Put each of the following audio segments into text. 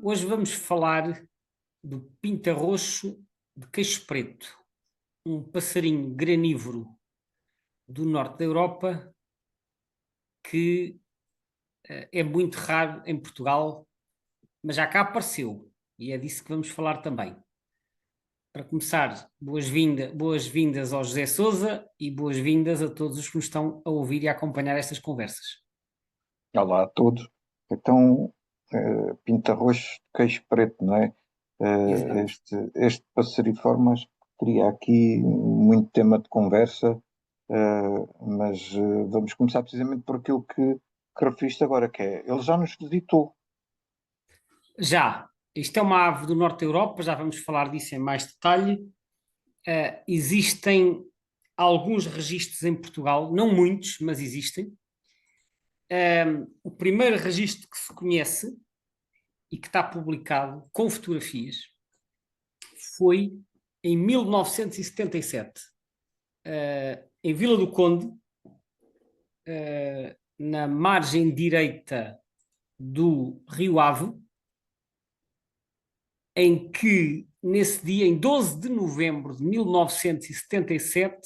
Hoje vamos falar do pinta-roxo de queixo preto, um passarinho granívoro do norte da Europa que é muito raro em Portugal, mas já cá apareceu e é disso que vamos falar também. Para começar, boas-vindas ao José Sousa e boas-vindas a todos os que nos estão a ouvir e a acompanhar estas conversas. Olá a todos. Então, pinta-roxo, queijo preto, não é? Exato. Este passariformes teria aqui muito tema de conversa, mas vamos começar precisamente por aquilo que referiste agora, que é, ele já nos visitou. Já, isto é uma ave do norte da Europa, já vamos falar disso em mais detalhe. Existem alguns registros em Portugal, não muitos, mas existem. O primeiro registro que se conhece e que está publicado com fotografias foi em 1977, em Vila do Conde, na margem direita do Rio Ave, em que, nesse dia, em 12 de novembro de 1977,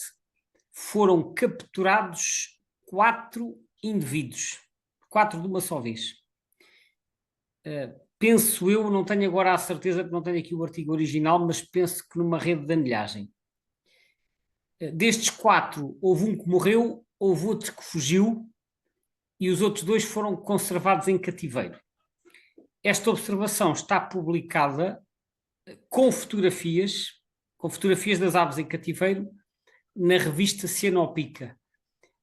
foram capturados 4 indivíduos, 4 de uma só vez. Penso eu, não tenho agora a certeza, porque não tenho aqui o artigo original, mas penso que numa rede de anilhagem. Destes 4, houve um que morreu, houve outro que fugiu e os outros 2 foram conservados em cativeiro. Esta observação está publicada com fotografias das aves em cativeiro, na revista Cianopica.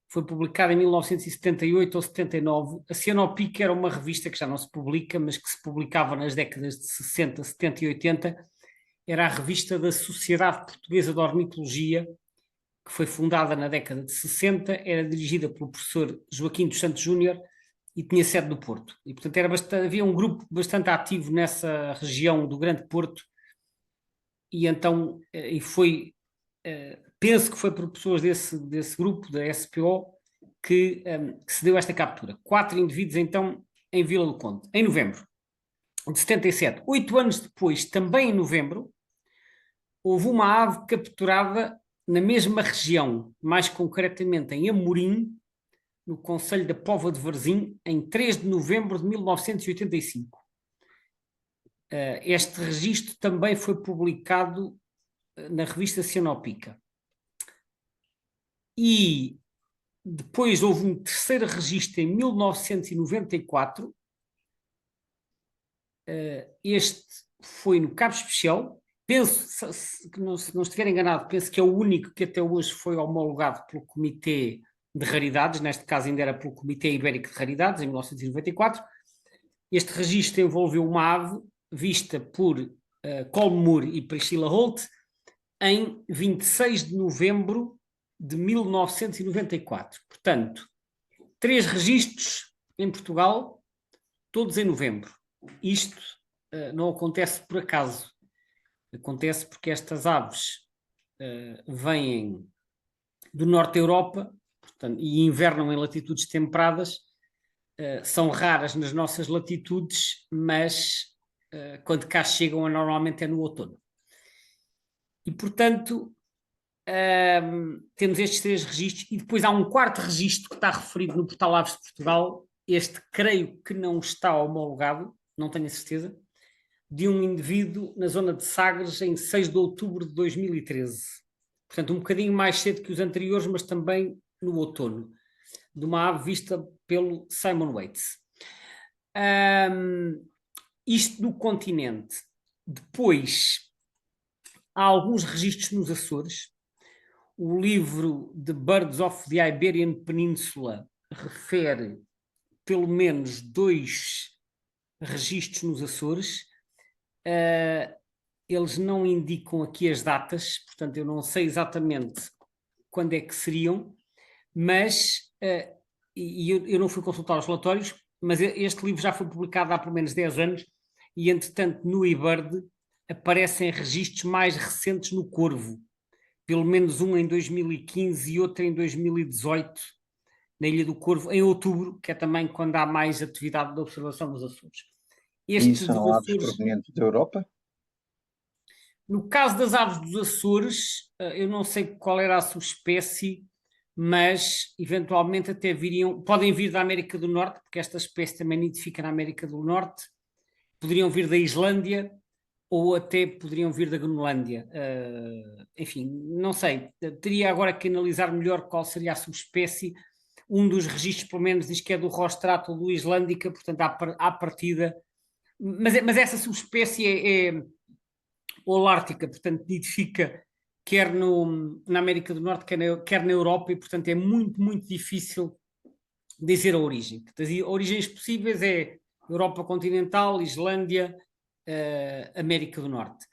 Foi publicada em 1978 ou 79. A Cianopica era uma revista que já não se publica, mas que se publicava nas décadas de 60, 70 e 80. Era a revista da Sociedade Portuguesa de Ornitologia, que foi fundada na década de 60, era dirigida pelo professor Joaquim dos Santos Júnior e tinha sede no Porto. E, portanto, havia um grupo bastante ativo nessa região do Grande Porto, e então penso que foi por pessoas desse grupo, da SPO, que se deu esta captura. 4 indivíduos, então, em Vila do Conde, em novembro de 77. 8 anos depois, também em novembro, houve uma ave capturada na mesma região, mais concretamente em Amorim, no concelho da Póvoa de Varzim, em 3 de novembro de 1985. Este registro também foi publicado na revista Cianopica. E depois houve um terceiro registro em 1994. Este foi no Cabo Especial. Penso, se não estiver enganado, penso que é o único que até hoje foi homologado pelo Comitê de Raridades, neste caso ainda era pelo Comitê Ibérico de Raridades, em 1994. Este registro envolveu uma ave vista por Colm Moore e Priscilla Holt em 26 de novembro de 1994. Portanto, 3 registros em Portugal, todos em novembro. Isto não acontece por acaso. Acontece porque estas aves vêm do norte da Europa, portanto, e invernam em latitudes temperadas. São raras nas nossas latitudes, mas quando cá chegam, normalmente é no outono. E, portanto, temos estes 3 registros, e depois há um quarto registro que está referido no Portal Aves de Portugal. Este creio que não está homologado, não tenho a certeza, de um indivíduo na zona de Sagres em 6 de outubro de 2013. Portanto, um bocadinho mais cedo que os anteriores, mas também no outono, de uma ave vista pelo Simon Waits. Isto no continente. Depois, há alguns registros nos Açores. O livro The Birds of the Iberian Peninsula refere pelo menos 2 registros nos Açores. Eles não indicam aqui as datas, portanto eu não sei exatamente quando é que seriam, mas eu não fui consultar os relatórios, mas este livro já foi publicado há pelo menos 10 anos e, entretanto, no eBird aparecem registros mais recentes no Corvo, pelo menos um em 2015 e outro em 2018, na Ilha do Corvo, em outubro, que é também quando há mais atividade de observação nos Açores. E Este dos são aves Açores, provenientes da Europa? no caso das aves dos Açores, eu não sei qual era a subespécie, mas eventualmente até viriam, podem vir da América do Norte, porque esta espécie também nidifica na América do Norte, poderiam vir da Islândia ou até poderiam vir da Groenlândia. Enfim, não sei, teria agora que analisar melhor qual seria a subespécie. Um dos registros, pelo menos, diz que é do Rostrato ou do Islândica, portanto, à partida. Mas essa subespécie é holártica, portanto, nidifica quer na América do Norte, quer na Europa, e, portanto, é muito, muito difícil dizer a origem. As origens possíveis é Europa continental, Islândia, América do Norte.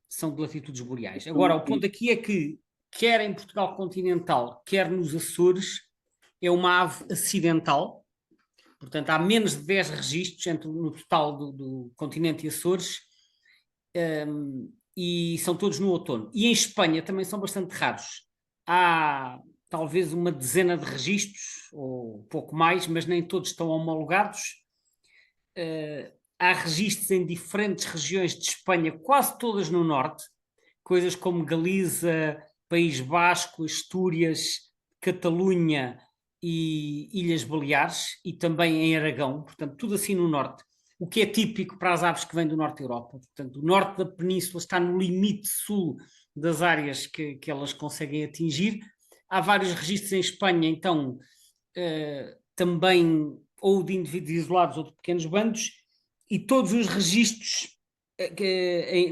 São de latitudes boreais. Agora, o ponto aqui é que, quer em Portugal continental, quer nos Açores, é uma ave acidental. Portanto, há menos de 10 registros no total do continente e Açores, e são todos no outono. E em Espanha também são bastante raros. Há talvez uma dezena de registros, ou pouco mais, mas nem todos estão homologados. Há registros em diferentes regiões de Espanha, quase todas no norte, coisas como Galiza, País Basco, Astúrias, Catalunha e Ilhas Baleares, e também em Aragão, portanto, tudo assim no norte, o que é típico para as aves que vêm do norte da Europa. Portanto, o norte da península está no limite sul das áreas que elas conseguem atingir. Há vários registros em Espanha, então, também ou de indivíduos isolados ou de pequenos bandos, e todos os registros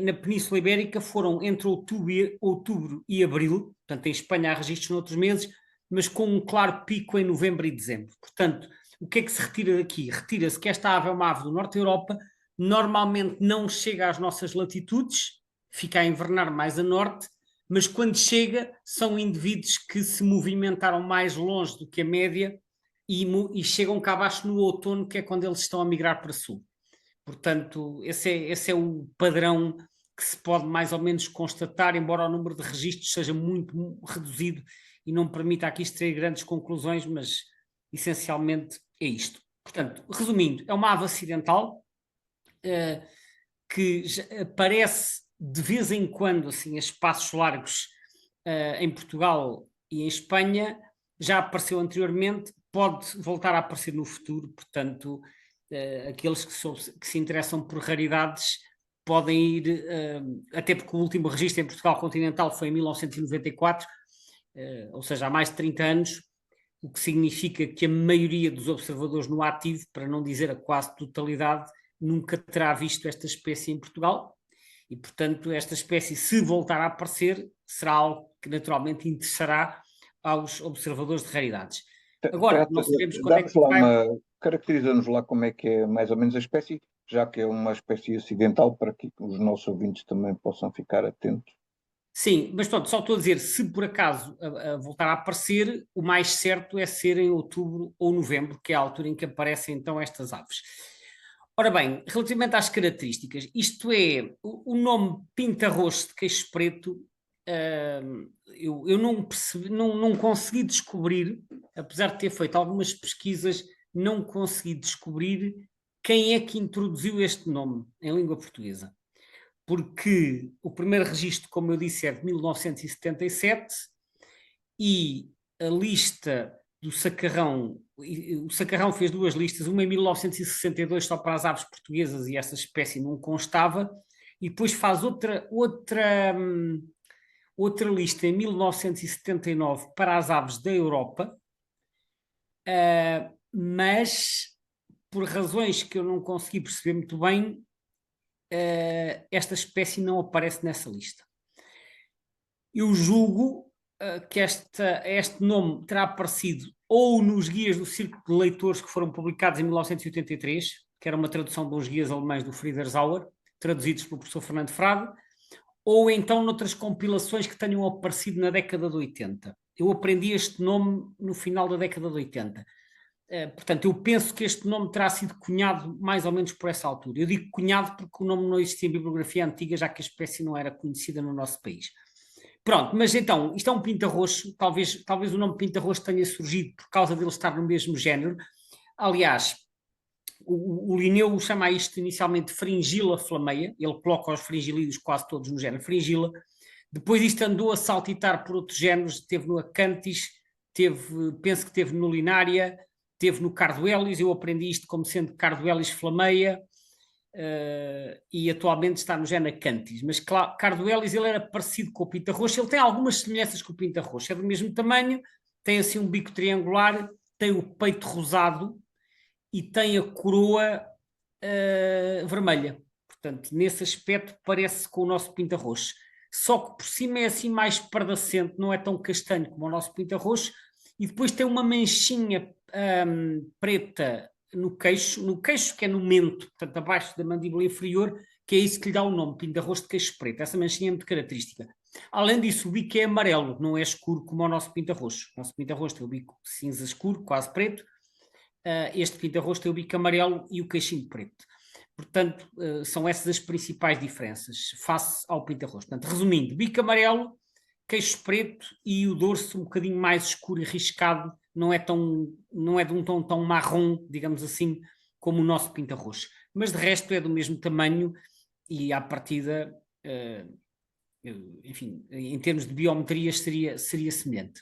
na Península Ibérica foram entre outubro e abril. Portanto, em Espanha há registros noutros meses, mas com um claro pico em novembro e dezembro. Portanto, o que é que se retira daqui? Retira-se que esta ave é uma ave do norte da Europa, normalmente não chega às nossas latitudes, fica a invernar mais a norte, mas quando chega são indivíduos que se movimentaram mais longe do que a média e chegam cá abaixo no outono, que é quando eles estão a migrar para sul. Portanto, esse é o padrão que se pode mais ou menos constatar, embora o número de registros seja muito reduzido e não permita aqui extrair grandes conclusões, mas essencialmente é isto. Portanto, resumindo, é uma ave acidental que aparece de vez em quando, assim, a espaços largos em Portugal e em Espanha, já apareceu anteriormente, pode voltar a aparecer no futuro, portanto, aqueles que se interessam por raridades podem ir, até porque o último registro em Portugal continental foi em 1994, ou seja, há mais de 30 anos, o que significa que a maioria dos observadores no ativo, para não dizer a quase totalidade, nunca terá visto esta espécie em Portugal, e, portanto, esta espécie, se voltar a aparecer, será algo que naturalmente interessará aos observadores de raridades. Agora, não sabemos quando é que vai... Caracteriza-nos lá como é que é mais ou menos a espécie, já que é uma espécie acidental, para que os nossos ouvintes também possam ficar atentos. Sim, mas pronto, só estou a dizer, se por acaso a voltar a aparecer, o mais certo é ser em outubro ou novembro, que é a altura em que aparecem então estas aves. Ora bem, relativamente às características, isto é, o nome pinta-rosto de queixo preto, eu não percebi, não consegui descobrir, apesar de ter feito algumas pesquisas, não consegui descobrir quem é que introduziu este nome em língua portuguesa. Porque o primeiro registro, como eu disse, é de 1977 e a lista do Sacarrão, o Sacarrão fez duas listas, uma em 1962 só para as aves portuguesas e essa espécie não constava, e depois faz outra lista em 1979 para as aves da Europa, mas por razões que eu não consegui perceber muito bem, esta espécie não aparece nessa lista. Eu julgo que este nome terá aparecido ou nos guias do Círculo de Leitores que foram publicados em 1983, que era uma tradução de uns guias alemães do Friedersauer, traduzidos pelo professor Fernando Frade, ou então noutras compilações que tenham aparecido na década de 80. Eu aprendi este nome no final da década de 80. Portanto, eu penso que este nome terá sido cunhado mais ou menos por essa altura. Eu digo cunhado porque o nome não existia em bibliografia antiga, já que a espécie não era conhecida no nosso país. Pronto, mas então, isto é um pinta-roxo, talvez o nome pinta-roxo tenha surgido por causa dele estar no mesmo género. Aliás, o Linneu chama isto inicialmente Fringilla flameia, ele coloca os fringilídeos quase todos no género Fringilla. Depois isto andou a saltitar por outros géneros, teve no Acanthis, penso que teve no Linária, teve no Carduelis, eu aprendi isto como sendo Carduelis flameia, e atualmente está no género Acanthis. Mas Carduelis ele era parecido com o pinta-roxo, ele tem algumas semelhanças com o pinta-roxo, é do mesmo tamanho, tem assim um bico triangular, tem o peito rosado e tem a coroa vermelha. Portanto, nesse aspecto parece com o nosso pinta-roxo. Só que por cima é assim mais pardacento, não é tão castanho como o nosso pinta-roxo, e depois tem uma manchinha preta no queixo que é no mento, portanto abaixo da mandíbula inferior, que é isso que lhe dá o nome, pinta-roxo de queixo preto. Essa manchinha é muito característica. Além disso, o bico é amarelo, não é escuro como o nosso pinta-roxo. O nosso pinta-roxo tem o bico cinza escuro, quase preto. Este pinta-roxo tem o bico amarelo e o queixinho preto. Portanto, são essas as principais diferenças face ao pinta-roxo. Portanto, resumindo, bico amarelo, queixo preto e o dorso um bocadinho mais escuro e riscado, não é de um tom tão marrom, digamos assim, como o nosso pinta-roxo. Mas de resto é do mesmo tamanho e à partida, enfim, em termos de biometrias seria semelhante.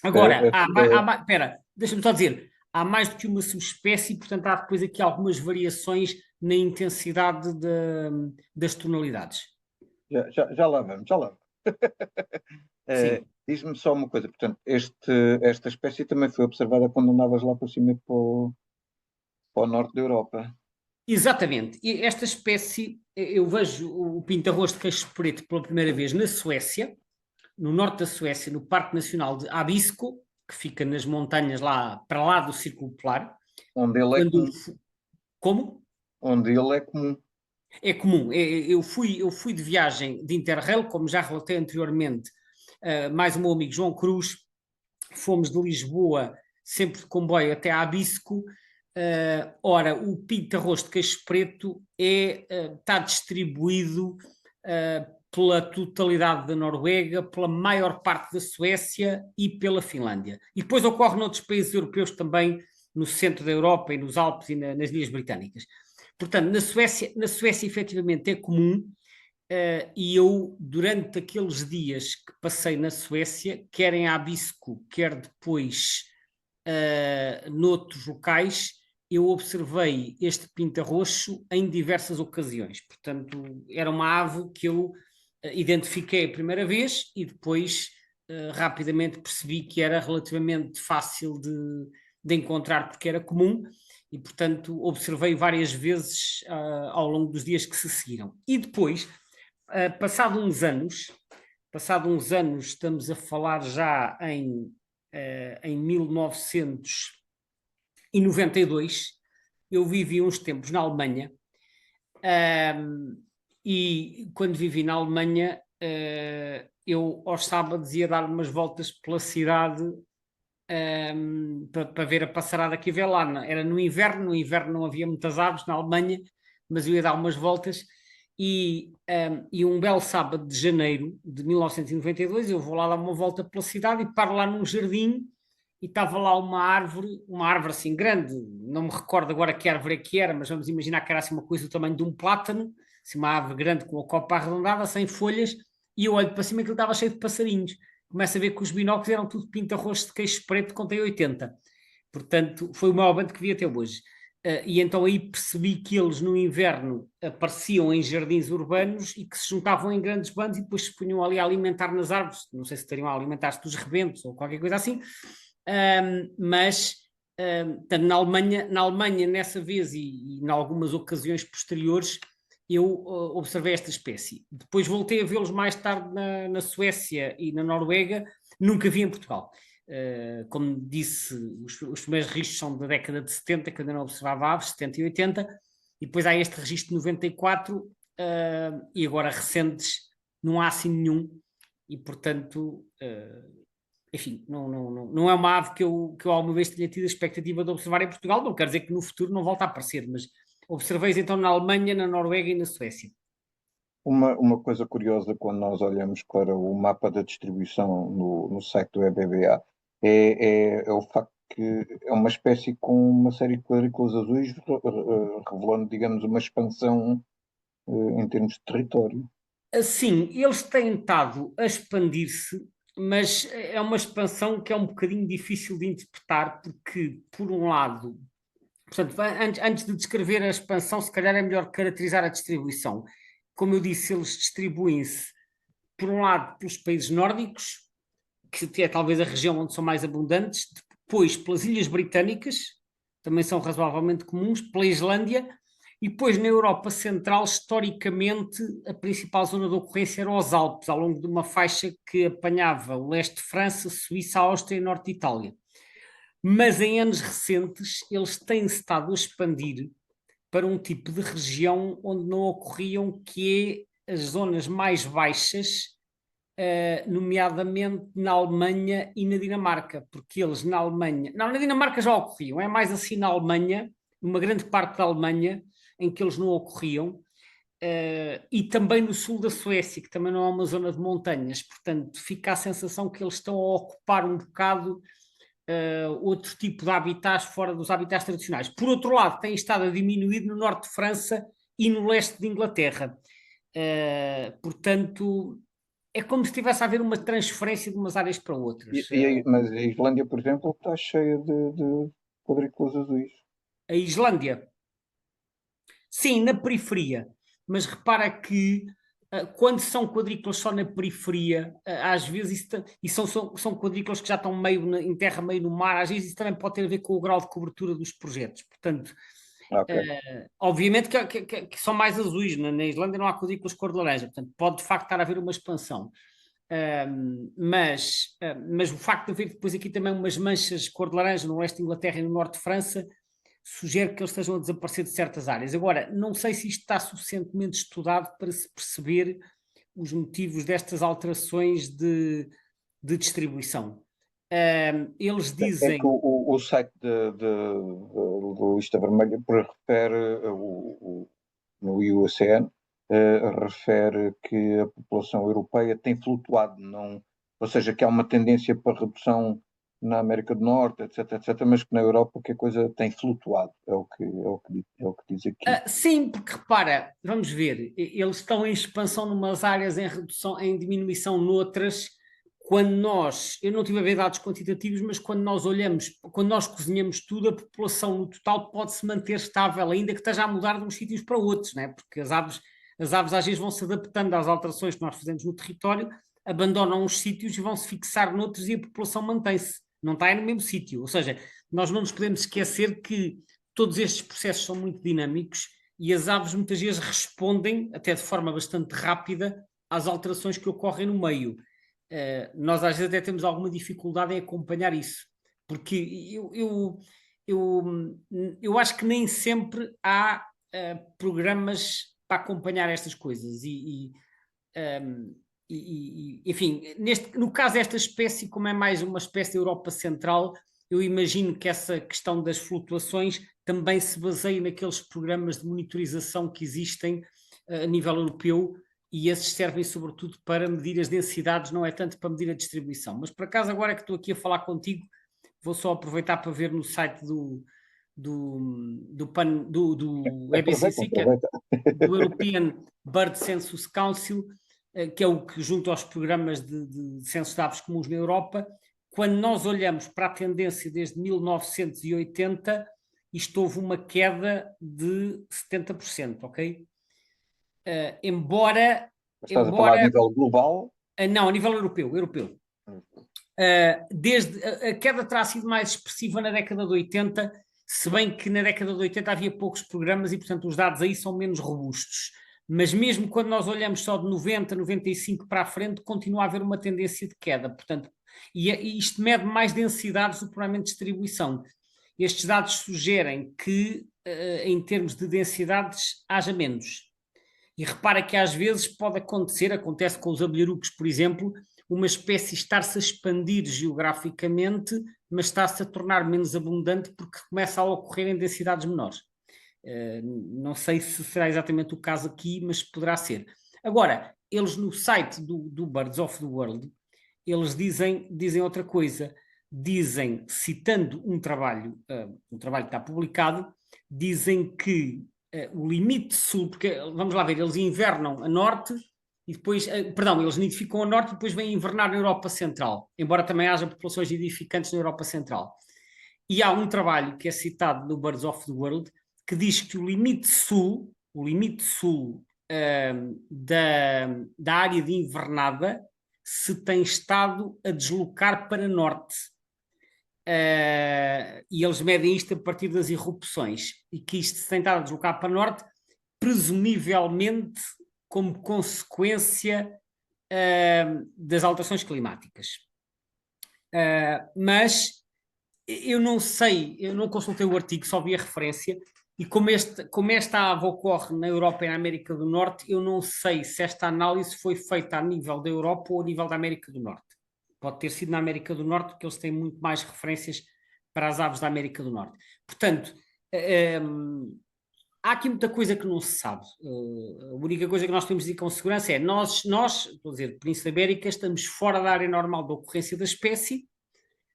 Agora, espera, deixa-me só dizer, há mais do que uma subespécie, portanto há depois aqui algumas variações na intensidade das tonalidades. Já lá vamos, já lá vamos. Diz-me só uma coisa, portanto, esta espécie também foi observada quando andavas lá por cima para o norte da Europa. Exatamente. E esta espécie, eu vejo o pinta-rosto de queixo preto pela primeira vez na Suécia, no norte da Suécia, no Parque Nacional de Abisko, que fica nas montanhas lá para lá do Círculo Polar. Onde ele é comum. Como? Onde ele é comum. É comum. Eu fui de viagem de Interrail, como já relatei anteriormente, mais o meu amigo João Cruz, fomos de Lisboa, sempre de comboio, até a Abisko. Ora, o pinta-rosto de queixo preto está distribuído pela totalidade da Noruega, pela maior parte da Suécia e pela Finlândia. E depois ocorre noutros países europeus também, no centro da Europa e nos Alpes e nas Ilhas Britânicas. Portanto, na Suécia efetivamente é comum, e eu, durante aqueles dias que passei na Suécia, quer em Abisko, quer depois noutros locais, eu observei este pinta-roxo em diversas ocasiões. Portanto, era uma ave que eu identifiquei a primeira vez e depois rapidamente percebi que era relativamente fácil de encontrar porque era comum e, portanto, observei várias vezes ao longo dos dias que se seguiram. E depois, passado uns anos, estamos a falar já em 1992, eu vivi uns tempos na Alemanha, e quando vivi na Alemanha, eu aos sábados ia dar umas voltas pela cidade para ver a passarada que havia lá. Era no inverno não havia muitas aves na Alemanha, mas eu ia dar umas voltas e um belo sábado de janeiro de 1992 eu vou lá dar uma volta pela cidade e paro lá num jardim e estava lá uma árvore assim grande, não me recordo agora que árvore é que era, mas vamos imaginar que era assim uma coisa do tamanho de um plátano, assim uma árvore grande com a copa arredondada, sem folhas, e eu olho para cima e aquilo estava cheio de passarinhos. Começo a ver que os binóculos eram tudo pinta-rosto de queixo preto, contei 80. Portanto, foi o maior bando que vi até hoje. E então aí percebi que eles no inverno apareciam em jardins urbanos e que se juntavam em grandes bandos e depois se punham ali a alimentar nas árvores, não sei se estariam a alimentar-se dos rebentos ou qualquer coisa assim, mas na Alemanha nessa vez e em algumas ocasiões posteriores eu observei esta espécie. Depois voltei a vê-los mais tarde na Suécia e na Noruega, nunca vi em Portugal. Como disse, os primeiros registros são da década de 70, que eu ainda não observava aves, 70 e 80, e depois há este registro de 94, e agora recentes não há assim nenhum, e portanto, enfim, não é uma ave que eu alguma vez tenha tido a expectativa de observar em Portugal, não quer dizer que no futuro não volte a aparecer, mas observeis então na Alemanha, na Noruega e na Suécia. Uma coisa curiosa quando nós olhamos para o mapa da distribuição no site do EBBA é o facto que é uma espécie com uma série de quadrículas azuis, revelando, digamos, uma expansão em termos de território. Sim, eles têm estado a expandir-se, mas é uma expansão que é um bocadinho difícil de interpretar, porque, por um lado, portanto, antes de descrever a expansão, se calhar é melhor caracterizar a distribuição. Como eu disse, eles distribuem-se, por um lado, pelos países nórdicos, que é talvez a região onde são mais abundantes, depois pelas Ilhas Britânicas, também são razoavelmente comuns, pela Islândia, e depois na Europa Central, historicamente, a principal zona de ocorrência era os Alpes, ao longo de uma faixa que apanhava o leste de França, Suíça, Áustria e norte de Itália. Mas em anos recentes, eles têm-se estado a expandir para um tipo de região onde não ocorriam, que é as zonas mais baixas, nomeadamente na Alemanha e na Dinamarca, porque eles na Alemanha, não, na Dinamarca já ocorriam, é mais assim na Alemanha, numa grande parte da Alemanha, em que eles não ocorriam, e também no sul da Suécia, que também não é uma zona de montanhas, portanto fica a sensação que eles estão a ocupar um bocado outro tipo de habitats fora dos habitats tradicionais. Por outro lado, tem estado a diminuir no norte de França e no leste de Inglaterra. Portanto, é como se estivesse a haver uma transferência de umas áreas para outras. Mas a Islândia, por exemplo, está cheia de quadrículas azuis. A Islândia, sim, na periferia, mas repara que quando são quadrículas só na periferia, às vezes são quadrículas que já estão meio em terra, meio no mar, às vezes isso também pode ter a ver com o grau de cobertura dos projetos. Portanto, Okay. obviamente que são mais azuis, na Islândia não há quadrículas cor de laranja, portanto pode de facto estar a haver uma expansão. Mas o facto de haver depois aqui também umas manchas cor de laranja no oeste de Inglaterra e no norte de França sugere que eles estejam a desaparecer de certas áreas. Agora, não sei se isto está suficientemente estudado para se perceber os motivos destas alterações de distribuição. Eles É dizem... que o site do Lista Vermelha refere, no IUCN, refere que a população europeia tem flutuado, não, ou seja, que há uma tendência para redução na América do Norte, etc, mas que na Europa que a coisa tem flutuado, é o que diz aqui. Sim, porque repara, vamos ver, eles estão em expansão numas áreas, em redução, em diminuição noutras. Quando nós, eu não tive a ver dados quantitativos, mas quando nós olhamos, quando nós cozinhamos tudo, a população no total pode-se manter estável, ainda que esteja a mudar de uns sítios para outros, né? Porque as aves às vezes vão se adaptando às alterações que nós fazemos no território, abandonam uns sítios e vão se fixar noutros e a população mantém-se, não está aí no mesmo sítio. Ou seja, nós não nos podemos esquecer que todos estes processos são muito dinâmicos e as aves muitas vezes respondem, até de forma bastante rápida, às alterações que ocorrem no meio. Nós às vezes até temos alguma dificuldade em acompanhar isso, porque eu acho que nem sempre há programas para acompanhar estas coisas enfim, no caso desta espécie, como é mais uma espécie da Europa Central, eu imagino que essa questão das flutuações também se baseia naqueles programas de monitorização que existem a nível europeu, e esses servem sobretudo para medir as densidades, não é tanto para medir a distribuição. Mas por acaso, agora que estou aqui a falar contigo, vou só aproveitar para ver no site do EBCC, que é do European Bird Census Council, que é o que junto aos programas de censos de aves comuns na Europa. Quando nós olhamos para a tendência desde 1980, isto houve uma queda de 70%, ok? Embora... Estás a falar a nível global? Não, a nível europeu. A queda terá sido mais expressiva na década de 80, se bem que na década de 80 havia poucos programas e, portanto, os dados aí são menos robustos. Mas mesmo quando nós olhamos só de 90, 95 para a frente, continua a haver uma tendência de queda. Portanto, e isto mede mais densidades do que provavelmente distribuição. Estes dados sugerem que, em termos de densidades, haja menos. E repara que às vezes pode acontecer, acontece com os abelharucos, por exemplo, uma espécie estar-se a expandir geograficamente, mas está-se a tornar menos abundante porque começa a ocorrer em densidades menores. Não sei se será exatamente o caso aqui, mas poderá ser. Agora, eles no site do Birds of the World, eles dizem outra coisa. dizem, citando um trabalho que está publicado, dizem que o limite sul, porque vamos lá ver, eles invernam a norte e depois, perdão, eles nidificam a norte e depois vêm invernar na Europa Central, embora também haja populações nidificantes na Europa Central. E há um trabalho que é citado no Birds of the World que diz que o limite sul da área de invernada se tem estado a deslocar para norte. E eles medem isto a partir das irrupções, e que isto se tem estado a deslocar para norte, presumivelmente como consequência das alterações climáticas. Mas eu não sei, eu não consultei o artigo, só vi a referência, e como esta ave ocorre na Europa e na América do Norte, eu não sei se esta análise foi feita a nível da Europa ou a nível da América do Norte. Pode ter sido na América do Norte, porque eles têm muito mais referências para as aves da América do Norte. Portanto, há aqui muita coisa que não se sabe. A única coisa que nós temos de dizer com segurança é nós, estou a dizer, Península Ibérica, estamos fora da área normal da ocorrência da espécie,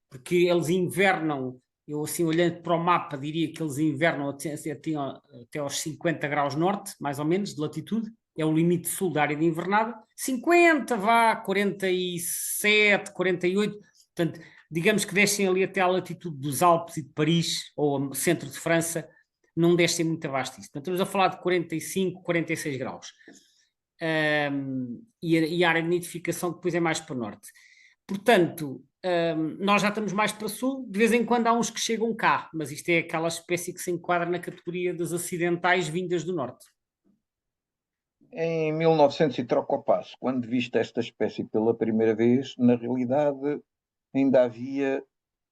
porque eles invernam, eu assim olhando para o mapa diria que eles invernam até aos 50 graus norte, mais ou menos, de latitude, é o limite sul da área de invernada, 50, 47, 48, portanto, digamos que descem ali até à latitude dos Alpes e de Paris, ou ao centro de França, não descem muito abaixo disso. Portanto, estamos a falar de 45, 46 graus. E a área de nidificação depois é mais para o norte. Portanto, nós já estamos mais para sul, de vez em quando há uns que chegam cá, mas isto é aquela espécie que se enquadra na categoria das acidentais vindas do norte. Em 1900 e troca o passo, quando viste esta espécie pela primeira vez, na realidade ainda havia,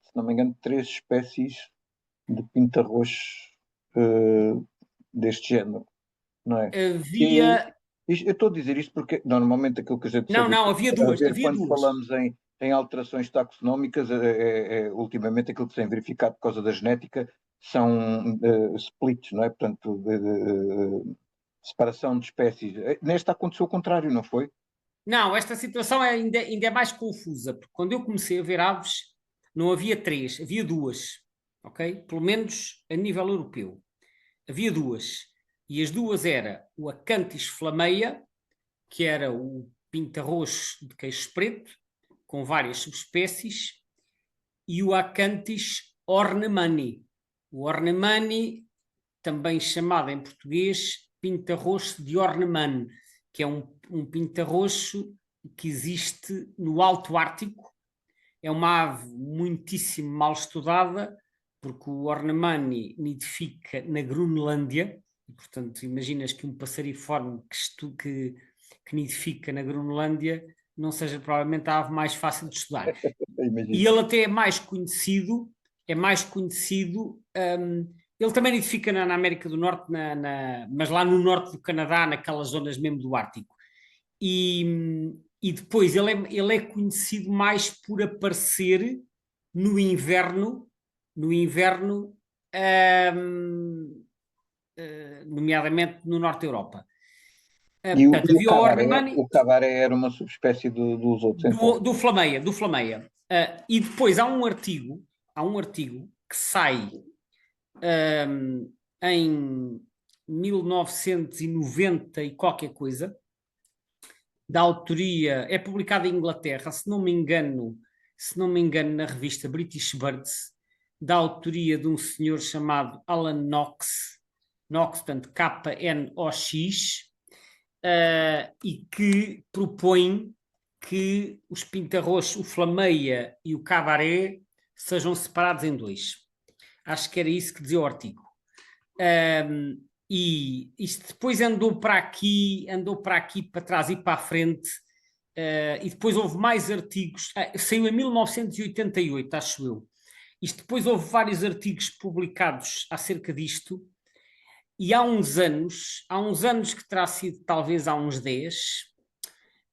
se não me engano, 3 espécies de pinta-roxo deste género, não é? Havia... Eu estou a dizer isto porque normalmente aquilo que a gente Não, havia duas. quando falamos em alterações taxonómicas, ultimamente aquilo que se tem verificado por causa da genética são splits, não é? Portanto, separação de espécies. Nesta aconteceu o contrário, não foi? Não, esta situação ainda é mais confusa, porque quando eu comecei a ver aves, não havia 3, havia 2, ok? Pelo menos a nível europeu. Havia 2. E as 2 era o Acanthis flameia, que era o pinta-roxo de queixo preto, com várias subespécies, e o Acanthis ornemani. O ornemani, também chamado em português pinta-roxo de Orneman, que é um pinta-roxo que existe no Alto Ártico. É uma ave muitíssimo mal estudada, porque o Ornemani nidifica na Groenlândia, e, portanto, imaginas que um passariforme que nidifica na Groenlândia não seja provavelmente a ave mais fácil de estudar. E ele até é mais conhecido, ele também nidifica na América do Norte, mas lá no norte do Canadá, naquelas zonas mesmo do Ártico. E depois ele é conhecido mais por aparecer no inverno, nomeadamente no Norte da Europa. E portanto, o cabaré era uma subespécie dos outros, então. Do flameia. E depois há um artigo que sai em 1990 e qualquer coisa, da autoria, é publicado em Inglaterra, se não me engano, na revista British Birds, da autoria de um senhor chamado Alan Knox, portanto Knox, e que propõe que os pinta-roxos, o flameia e o cabaré, sejam separados em 2. Acho que era isso que dizia o artigo. E isto depois andou para aqui, para trás e para a frente, e depois houve mais artigos, saiu em 1988, acho eu. Isto depois houve vários artigos publicados acerca disto, e há uns anos que terá sido talvez há uns 10,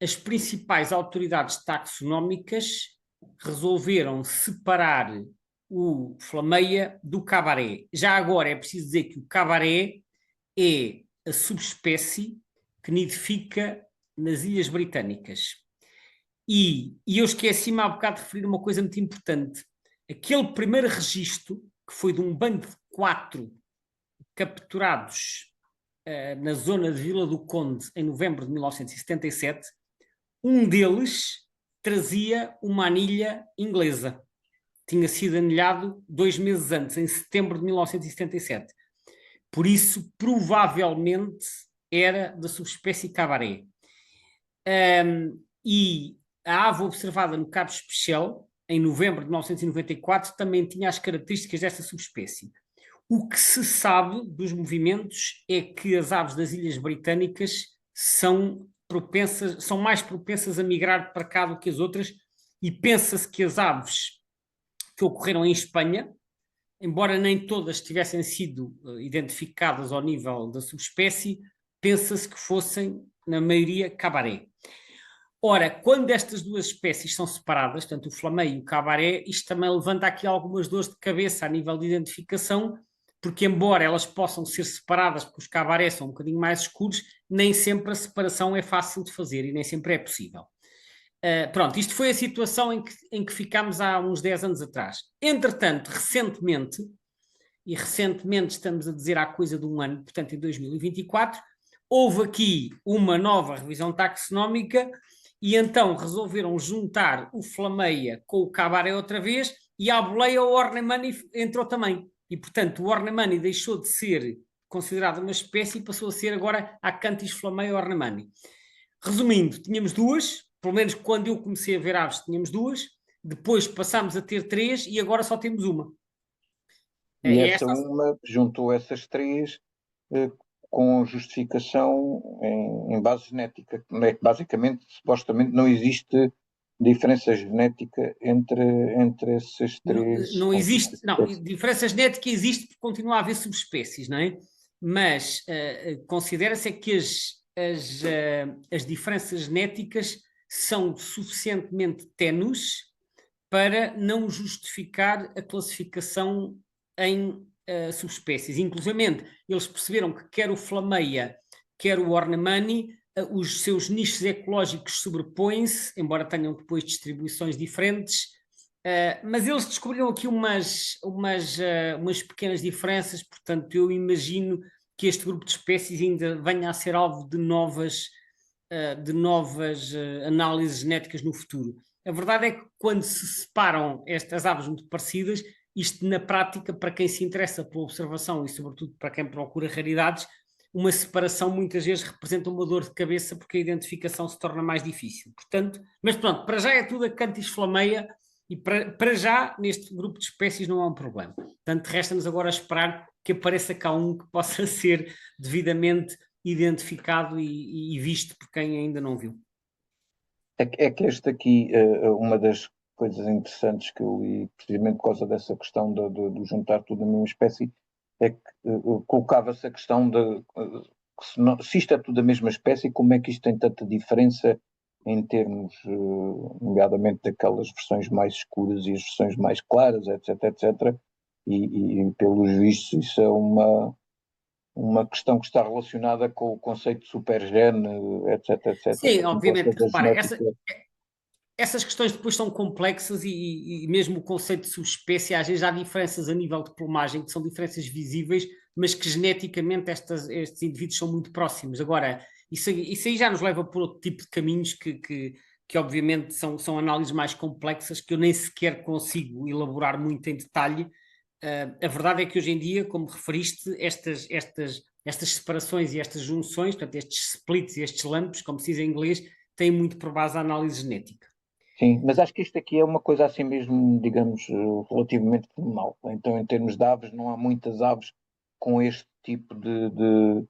as principais autoridades taxonómicas resolveram separar o flameia do cabaré. Já agora é preciso dizer que o cabaré é a subespécie que nidifica nas Ilhas Britânicas. E eu esqueci-me há bocado de referir uma coisa muito importante. aquele primeiro registro, que foi de um bando de 4 capturados na zona de Vila do Conde em novembro de 1977, um deles trazia uma anilha inglesa. Tinha sido anilhado 2 meses antes, em setembro de 1977. Por isso, provavelmente, era da subespécie cabaré. E a ave observada no Cabo Especial, em novembro de 1994, também tinha as características desta subespécie. O que se sabe dos movimentos é que as aves das Ilhas Britânicas são mais propensas a migrar para cá do que as outras, e pensa-se que as aves que ocorreram em Espanha, embora nem todas tivessem sido identificadas ao nível da subespécie, pensa-se que fossem, na maioria, cabaré. Ora, quando estas duas espécies são separadas, tanto o flamei e o cabaré, isto também levanta aqui algumas dores de cabeça a nível de identificação, porque embora elas possam ser separadas, porque os cabarés são um bocadinho mais escuros, nem sempre a separação é fácil de fazer e nem sempre é possível. Pronto, isto foi a situação em que ficámos há uns 10 anos atrás. Entretanto, recentemente estamos a dizer há coisa de um ano, portanto em 2024, houve aqui uma nova revisão taxonómica e então resolveram juntar o flameia com o cabaré outra vez, e a boleia o ornemani entrou também. E portanto o ornemani deixou de ser considerado uma espécie e passou a ser agora a Acanthis flameia ornemani. Resumindo, tínhamos duas, pelo menos quando eu comecei a ver aves tínhamos duas, depois passámos a ter 3 e agora só temos uma. E essa uma juntou essas 3 com justificação em base genética. Basicamente, supostamente, não existe diferença genética entre esses 3. Não existe, não, diferença genética existe porque continua a haver subespécies, não é? Mas considera-se que as diferenças genéticas são suficientemente ténues para não justificar a classificação em subespécies. Inclusive, eles perceberam que quer o flameia, quer o ornemani, os seus nichos ecológicos sobrepõem-se, embora tenham depois distribuições diferentes, mas eles descobriram aqui umas pequenas diferenças, portanto eu imagino que este grupo de espécies ainda venha a ser alvo de novas análises genéticas no futuro. A verdade é que quando se separam estas aves muito parecidas, isto na prática, para quem se interessa pela observação e sobretudo para quem procura raridades, uma separação muitas vezes representa uma dor de cabeça porque a identificação se torna mais difícil. Portanto, mas pronto, para já é tudo Acanthis flameia e para já neste grupo de espécies não há um problema. Portanto, resta-nos agora esperar que apareça cá um que possa ser devidamente identificado e visto por quem ainda não viu. É que este aqui, uma das coisas interessantes que eu li, precisamente por causa dessa questão de juntar tudo na mesma espécie, é que colocava-se a questão de se isto é tudo a mesma espécie, como é que isto tem tanta diferença em termos, nomeadamente, daquelas versões mais escuras e as versões mais claras, etc, etc. E pelos vistos, isso é uma questão que está relacionada com o conceito de supergene, etc, etc. Sim, obviamente. Repara, essas questões depois são complexas e mesmo o conceito de subespécie, às vezes há diferenças a nível de plumagem, que são diferenças visíveis, mas que geneticamente estes indivíduos são muito próximos. Agora, isso aí já nos leva por outro tipo de caminhos que obviamente são análises mais complexas, que eu nem sequer consigo elaborar muito em detalhe. A verdade é que hoje em dia, como referiste, estas separações e estas junções, portanto, estes splits e estes lumps, como se diz em inglês, têm muito por base a análise genética. Sim, mas acho que isto aqui é uma coisa assim mesmo, digamos, relativamente normal. Então, em termos de aves, não há muitas aves com este tipo de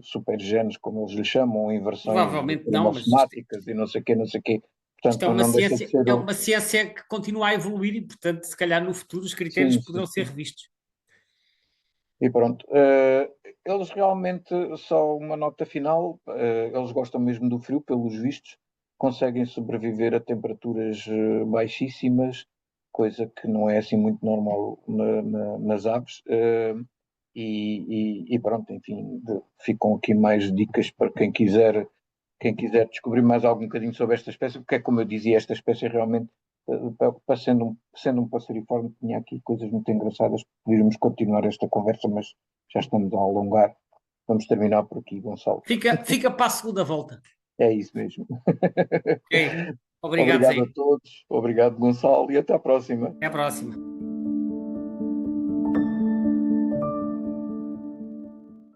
supergenes, como eles lhe chamam, inversões Provavelmente não, mas cromossomáticas e não sei o quê, não sei o quê. isto é Portanto, uma não deixa de ciência, ser... é uma ciência que continua a evoluir e, portanto, se calhar no futuro os critérios Sim, poderão sim, ser sim. revistos. E pronto. Eles realmente, só uma nota final, eles gostam mesmo do frio, pelos vistos, conseguem sobreviver a temperaturas baixíssimas, coisa que não é assim muito normal nas aves. E pronto, enfim, ficam aqui mais dicas para quem quiser descobrir mais algum bocadinho sobre esta espécie, porque é como eu dizia, esta espécie realmente sendo um passariforme, tinha aqui coisas muito engraçadas. Poderíamos continuar esta conversa, mas já estamos a alongar. Vamos terminar por aqui, Gonçalo. Fica para a segunda volta. É isso mesmo. Ok. Obrigado, Obrigado Zé. a todos, obrigado, Gonçalo, e até à próxima. Até à próxima.